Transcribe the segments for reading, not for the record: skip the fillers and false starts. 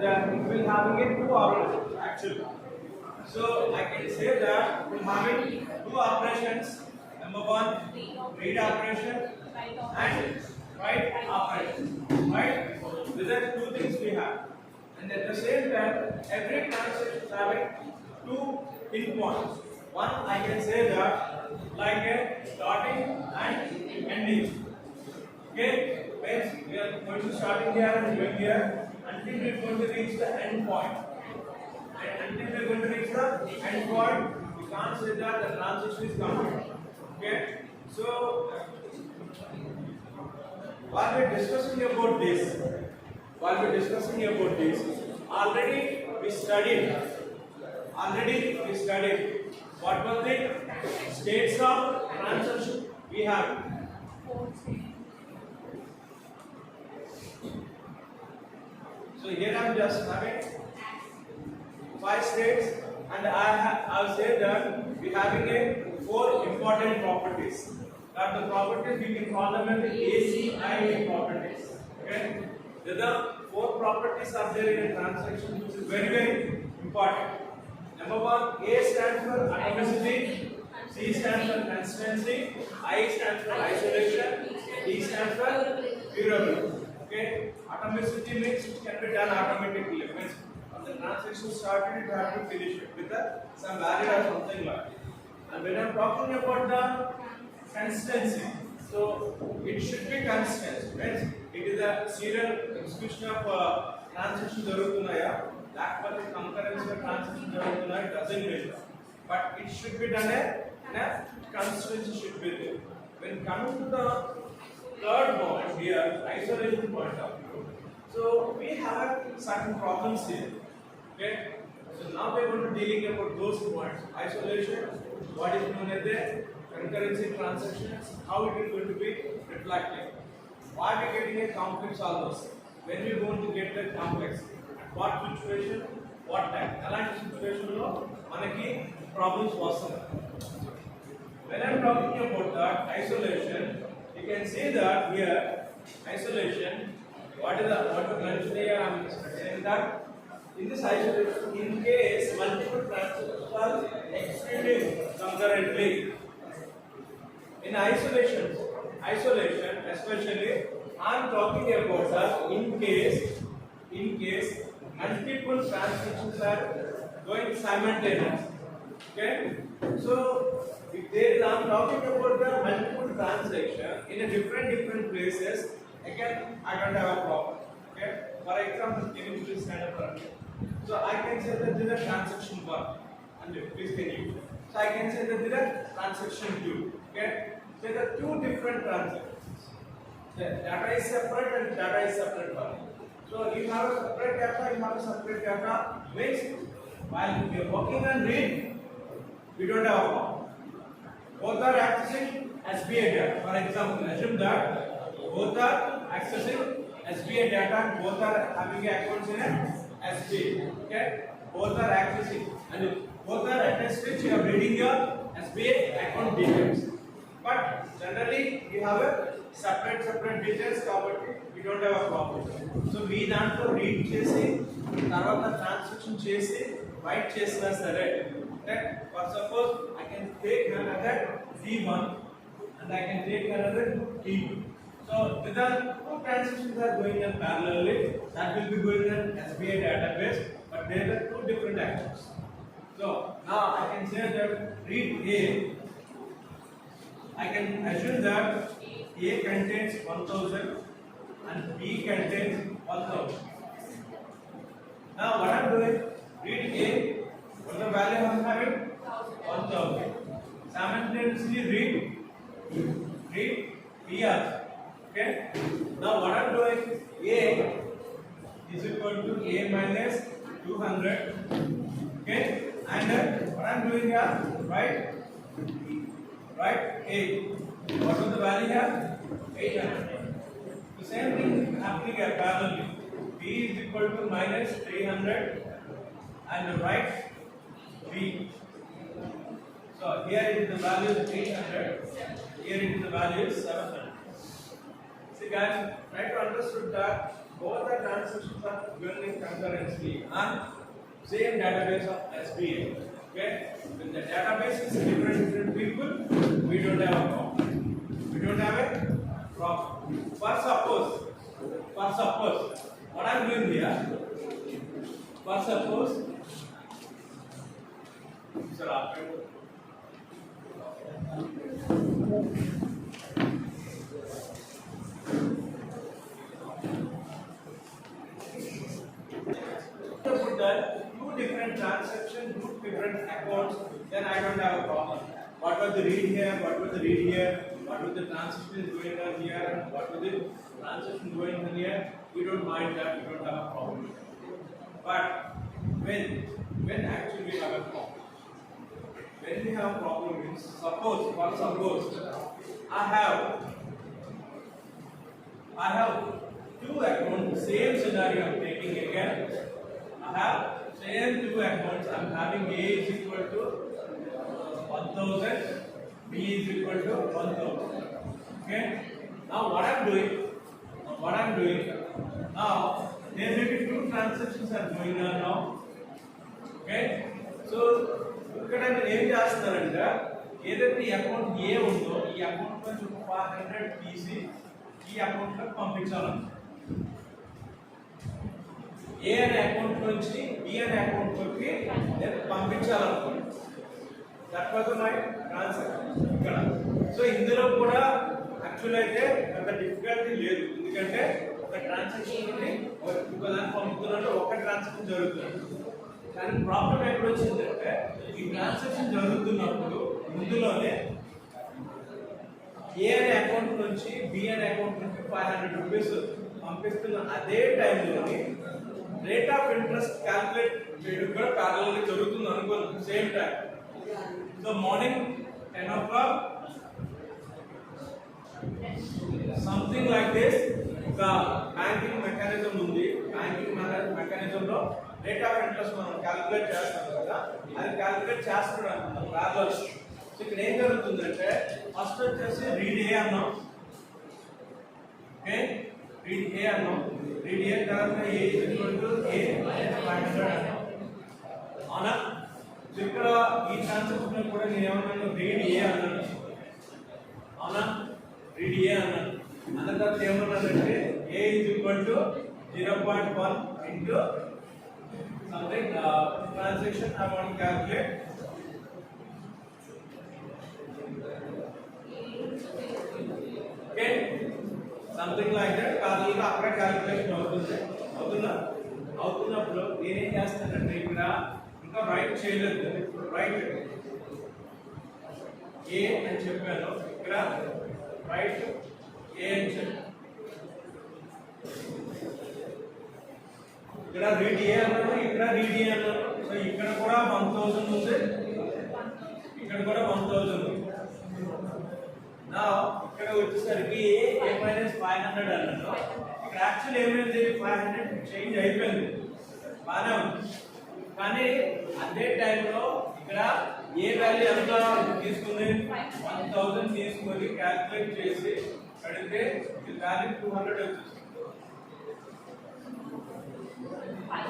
and it will having a two operations actually. So I can say that we having two operations. Number one, read operation and write operation. Right? These are two things we have. And at the same time, every transaction is having two endpoints. One I can say that like a starting and ending. Okay, means we are going to starting here and going here until we are going to reach the end point. And until we are going to reach the end point, we can't say that the transition is complete. Okay, so while we are discussing about this, already we studied what were the states of transition we have. So here I am just having 5 states, and I'll say that we having a 4 important properties. That the properties we can call them as the ACIA properties. Okay, the 4 properties are there in a transaction, which is very important. Number 1, A stands for atomicity, C stands for consistency, I stands for isolation, D stands for durability. Okay, atomicity means it can be done automatically. Means when the transaction started, you have to finish it with some value or something like that. And when I'm talking about the consistency, so it should be consistent. Means it is a serial execution of transaction jarugutunnaya, లేకపోతే concurrency of transaction jarugutunnaya, doesn't matter. But it should be done in a consistency should be there. When coming to the third point here, isolation point of view. So we have certain problems here. Okay. So now we are going to dealing about those points. Isolation, what is known as the concurrency transactions, how it is going to be reflected. Why we are getting a complex solvers? When we are going to get the complex? At what situation? What time? Elanti situation lo manaki problems vastunayi. When I am talking about that isolation, you can see that here isolation. What mentioned here? I am saying that in this isolation, in case multiple transactions are executing concurrently. In isolation especially, I am talking about that in case multiple transactions are going simultaneously. Okay, so if there is, I am talking about the multiple transaction in a different places. Again, I don't have a problem. Okay, for example, can you please stand up for me? So I can say that this is a transaction 1, and please can you? So I can say that this is a transaction 2. Okay, so there are 2 different transactions. The data is separate and data is separate one. So you have a separate data, you have a separate data. Means while we are working on read, we don't have a problem. Both are accessing SBA data. For example, assume that both are accessing SBA data and both are having accounts in SBA. Okay, both are accessing and both are at a switch. You are reading your SBA account details. But generally, we have a separate details. కాబట్టి we don't have a problem. So we దాంట్లో read చేసి తర్వాత transaction చేసి write చేసినా సరే. Okay, for suppose I can take another D1 and I can take another D2. So with the 2 transactions are going on parallelly, that will be going on SBA database, but they are 2 different actions. So now I can say that read A. I can assume that A contains 1000 and B contains 1000. Now what I am doing, read A, what the value I am having? 1000. Simultaneously read B also. Okay. Now what I am doing, A is equal to A minus 200. Okay. And what I am doing here, right? A. What was the value here? 800. The same thing happening here parallelly. B is equal to minus 300 and write B. So here is the value is 800. Here is the value is 700. See guys, try to understand that both the transactions are given in concurrently on same database of SBA. Okay, when the database is different people, we don't have a problem. We don't have a problem. For suppose, what I'm doing here. For suppose, sir, after. Put that two different transactions, two different accounts, then I don't have a problem. What was the read here? What was the read here? What was the transaction going on here? What was the transaction going on here? We don't mind that. We don't have a problem. But when actually we have a problem, when we have a problem means suppose I have two accounts, same scenario I'm taking again. I have same two accounts. I'm having A is equal to 1000, B is equal to 1000. Okay. Now what I'm doing? Now there may be two transactions are going on now. Okay. So ఇక్కడ నేను ఏం చేస్తానంటే ఏదైతే ఈ account ఏ ఉందో ఈ account నుంచి 500 తీసి ఈ అకౌంట్ లోకి పంపించాలన్నమాట. ఏ అనే అకౌంట్ నుంచి బి అనే అకౌంట్ లోకి నేను పంపించాలనుకోండి. దట్ వాజ్ మై ట్రాన్సాక్షన్ ఇక్కడ. సో ఇందులో కూడా యాక్చువల్ అయితే అంత డిఫికల్టీ లేదు, ఎందుకంటే ఒక ట్రాన్సాక్షన్ నుండి ఒక దాన్ని పంపుతున్నట్టు ఒక ట్రాన్సాక్షన్ జరుగుతుంది. కానీ ప్రాబ్లం ఎక్కడ వచ్చిందంటే ఈ ట్రాన్సాక్షన్ జరుగుతున్నప్పుడు ఇందులోనే ఏ అనే అకౌంట్ నుంచి బి అనే అకౌంట్ నుంచి 500 రూపీస్ పంపిస్తున్న అదే టైంలోని రేట్ ఆఫ్ ఇంట్రెస్ట్ క్యాల్కులేట్ చేయడం కూడా ప్యారలల్ జరుగుతుంది అనుకోండి same time. So morning 10 o'clock something like this ఒక బ్యాంకింగ్ మెకానిజం ఉంది. బ్యాంకింగ్ మెకానిజం లో రేట్ ఆఫ్ ఇంట్రెస్ట్ మనం క్యాల్కులేట్ చేస్తాం కదా, అది క్యాల్కులేట్ చేస్తున్నాడు అనుకుంటాం ప్యారలల్. సో ఇక్కడ ఏం జరుగుతుందంటే ఫస్ట్ వచ్చేసి రీడ్ ఏ అన్నాం. ఓకే, రీడ్ ఏ అన్నాం. రీడ్ ఏ తర్వాత ఏ ఈక్వల్ టు ఏ మైనస్ 500 అన్నాం. అవునా? సో ఇక్కడ ఈ ట్రాన్సాక్షన్ కూడా నేను ఏమన్నాను, రీడ్ ఏ అన్నాను. అవునా? రీడ్ ఏ అన్నాను. అన్న తర్వాత ఏమన్నానంటే A is equal to 0.1 into something transaction I want to calculate. Okay, something like that. కాదు అక్కడ క్యాలిక్యులేషన్ అవుతున్నప్పుడు నేనేం చేస్తానంటే ఇక్కడ ఇంకా రైట్ చేయలేదు. రైట్ ఏ అని చెప్పాను, ఇక్కడ రైట్ ఏ అని చెప్పాను. ఇక్కడ రీడ్ ఏ అన్నాను, ఇక్కడ రీడ్ ఏ అన్నాను. సో ఇక్కడ కూడా 1000 ఉంది, ఇక్కడ కూడా 1000 ఉంది. నా ఇక్కడ వచ్చేసరికి ఏ మైనస్ 500 అన్నాను. ఇక్కడ యాక్చువల్ ఏమైంది, 500 చేంజ్ అయిపోయింది, బాగానే ఉంది. కానీ అదే టైంలో ఇక్కడ ఏ వాల్యూ ఎంత తీసుకుంది, 1000 తీసుకొని క్యాల్కులేట్ చేసి అడిగితే ఇది వాల్యూ 200 వచ్చింది.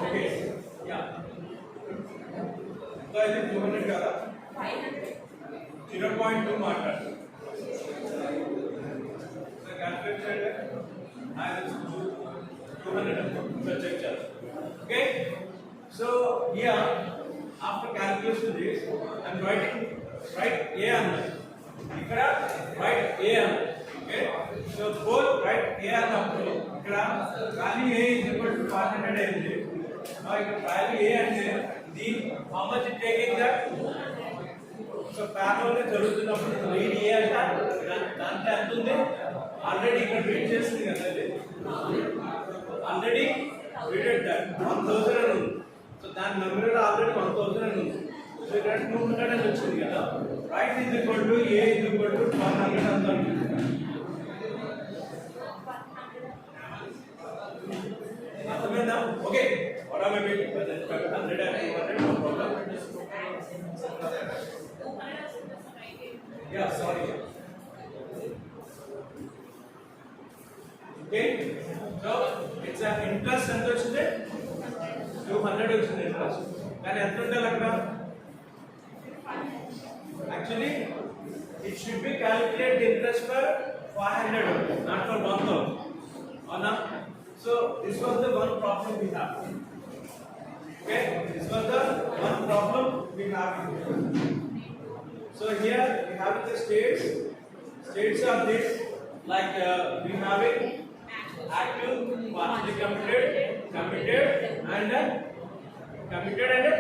ఓకే, యా, సో ఇది 200 కదా, 0.2 మాట్లాడు. Calculate చేయండి. I will 200. So check it. Okay. So here after calculation this I am writing write A అన్నది. ఇక్కడ write A అన్నది. Okay. So both write A అన్నప్పుడు ఇక్కడ value A is equal to 500 అయింది. Now ఇక్కడ value A అంటే the how much it taking that. So parallel జరుగుతున్నప్పుడు read ఏ అంటే దాంట్లో ఎంత ఉంది, ఆల్రెడీ ఇక్కడ రీడ్ చేస్తుంది కదా, అది ఆల్రెడీ రీడెడ్ దట్ 1000 అని ఉంది. సో దాని నెంబర్ ఆల్రెడీ 1000 అని ఉంది. సో ఇక్కడ 200 అని వచ్చింది కదా. Right is equal to A is equal to 100 అంత అర్థమైందా? Okay, what are my waiting for that 100 and 200 no problem. Yeah, sorry. Okay, so it's an interest ఎంత వచ్చింది 200 వచ్చింది interest. కానీ ఎంత ఉండాలి అక్కడ? Actually it should be calculated interest for 500 only, not for 1000. Or not? So this was the one problem we have. Okay, this was the one problem we have. So here we have the states. States are this, like we have it active, partially committed, committed and terminated.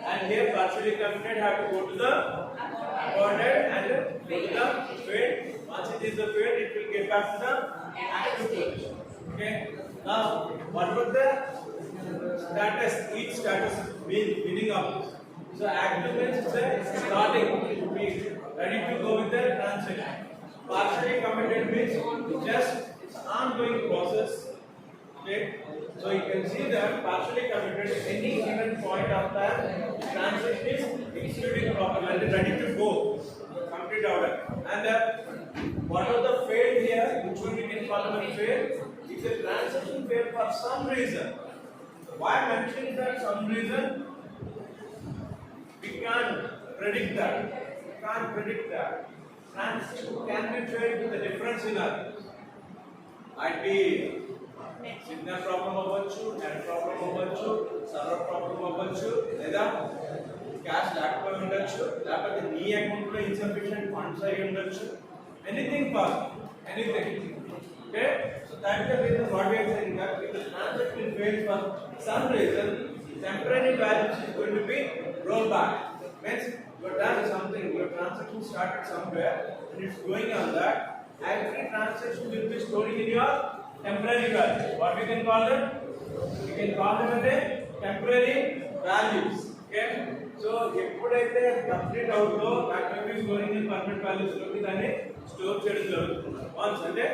And here partially committed have to go to the abandoned and go to the failed. Once it is the failed, it will get back to the active position. Okay. Now, what was the status? Each status meaning of this. So active means it's a starting, means ready to go with the transaction. Partially committed means just it's ongoing process. Okay. So you can see that partially committed any given point of time transaction is executing properly and ready to go, complete order. And what are the failed here? Which one we can call them a failed? If the transaction failed for some reason. Why mentioning that some reason? We can't predict that. We can't predict that. Transaction can be failed with a different scenario. Might be signal problem అవ్వచ్చు, net problem అవ్వచ్చు, server problem అవ్వచ్చు, లేదా cash లేకపోయి ఉండొచ్చు, లేకపోతే నీ account లో insufficient funds అయి ఉండొచ్చు. Anything possible, anything. Okay, so that is the reason what we are saying that if the transaction fails for some reason temporary values is going to be rolled back. Means you have done something, your transaction started somewhere and it's going on that. Every transaction will be storing in your temporary values. What we can call them? We can call them as a temporary values. Okay. So ఎప్పుడైతే complete అవుతుందో that will be storing in permanent values లోకి దాన్ని store చేయడం జరుగుతుంది. Once అంటే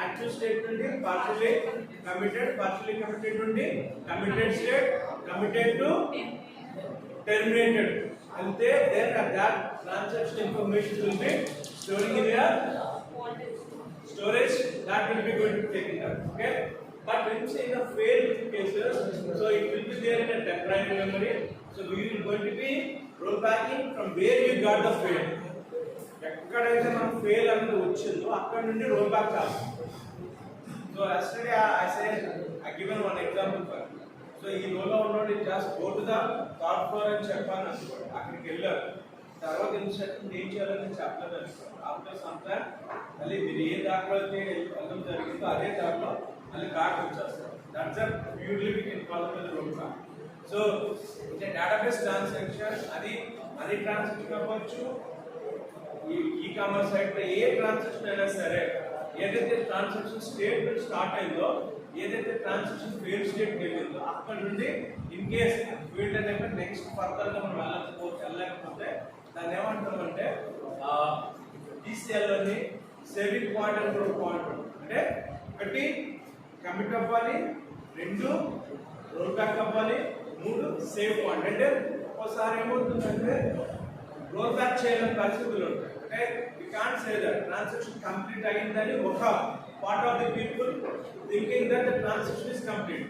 active state నుండి partially committed నుండి committed state, committed to terminated. And then that transaction information will be storing in your storage that will be going to take it up. Okay, but when you say in the failed cases, so it will be there in a temporary memory. So we will going to be roll backing from where you got the fail. ఎక్కడైతే మనం fail అనేది వచ్చిందో అక్కడ నుండి roll back చేస్తాం. So yesterday I said I given one example for. So ఈ రోలో ఉన్నోడు just go to the third floor అని చెప్పాను అనుకోండి, అక్కడికి వెళ్ళారు. తర్వాత ఇన్స్ట్రక్షన్ ఏం చేయాలని చెప్పలేదు అనుకోండి. ఆఫ్టర్ సమ్ టైం మళ్ళీ మీరు ఏ దారిలో అయితే వెళ్ళడం జరిగిందో అదే దారిలో మళ్ళీ బ్యాక్ వచ్చేస్తారు. That's a purely we can call it roll back. So it's a database transaction. అది మనీ ట్రాన్సాక్షన్ అవ్వచ్చు, ఈ కామర్స్ సైట్ లో ఏ ట్రాన్సాక్షన్ అయినా సరే, ఏదైతే ట్రాన్సాక్షన్ స్టేట్ నుంచి స్టార్ట్ అయిందో, ఏదైతే ట్రాన్సాక్షన్ ఫెయిల్ స్టేట్ వెళ్ళిందో అక్కడ నుండి ఇన్ కేస్ ఫెయిల్డ్ అయితే నెక్స్ట్ ఫర్దర్ గా మనం వెళ్ళలేకపోతే దాన్ని ఏమంటామంటే TCLలోని saving point and growth point. అంటే ఒకటి కమిట్ అవ్వాలి, రెండు రోల్ బ్యాక్ అవ్వాలి, మూడు సేవ్ పాయింట్. అంటే ఒకసారి ఏమవుతుందంటే రోల్ బ్యాక్ చేయలేని పరిస్థితులు ఉంటాయి. అంటే we can't say that transaction complete అయ్యిందని ఒక part of the people thinking that the transaction is complete.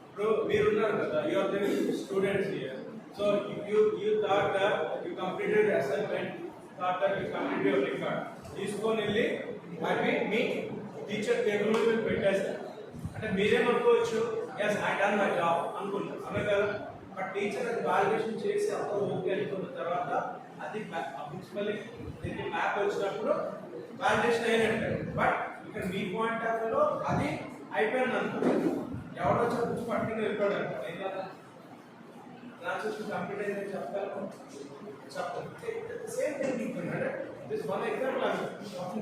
ఇప్పుడు మీరు ఉన్నారు కదా, you are the students here. So you thought that you completed assignment, thought that you completed your record. తీసుకొని వెళ్ళి అవి మీ టీచర్ టేబుల్ మీద పెట్టేస్తారు. అంటే మీరేమనుకోవచ్చు, yes I done my job అనుకుంటారు, అదే కదా. బట్ టీచర్ అది వాలిడేషన్ చేసి అంతా ఓకే అనుకున్న తర్వాత అది బుక్స్ మళ్ళీ దీనికి మ్యాప్ వచ్చినప్పుడు వాలిడేషన్ అయినట్టు. బట్ ఇక్కడ మీ పాయింట్ ఆఫ్ వ్యూలో అది అయిపోయింది అనుకుంటారు. ఎవడో బుక్స్ పట్టుకుని వెళ్ళిపోయాడు అంటారు, ఏం కదా ట్రాన్సాక్షన్ కంప్లీట్ అయిందని చెప్తారు. సేమ్ థింగ్ అంటే this one example I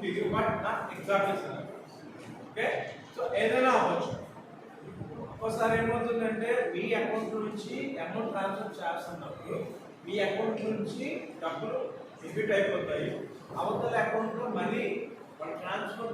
give you, but not exactly same. Okay, so ఏదైనా అవ్వచ్చు. ఒకసారి ఏమవుతుందంటే మీ అకౌంట్ నుంచి అమౌంట్ ట్రాన్స్ఫర్ చేస్తున్నప్పుడు మీ అకౌంట్ నుంచి డబ్బులు డెబిట్ అయిపోతాయి, అవతల అకౌంట్లో మనీ ట్రాన్స్ఫర్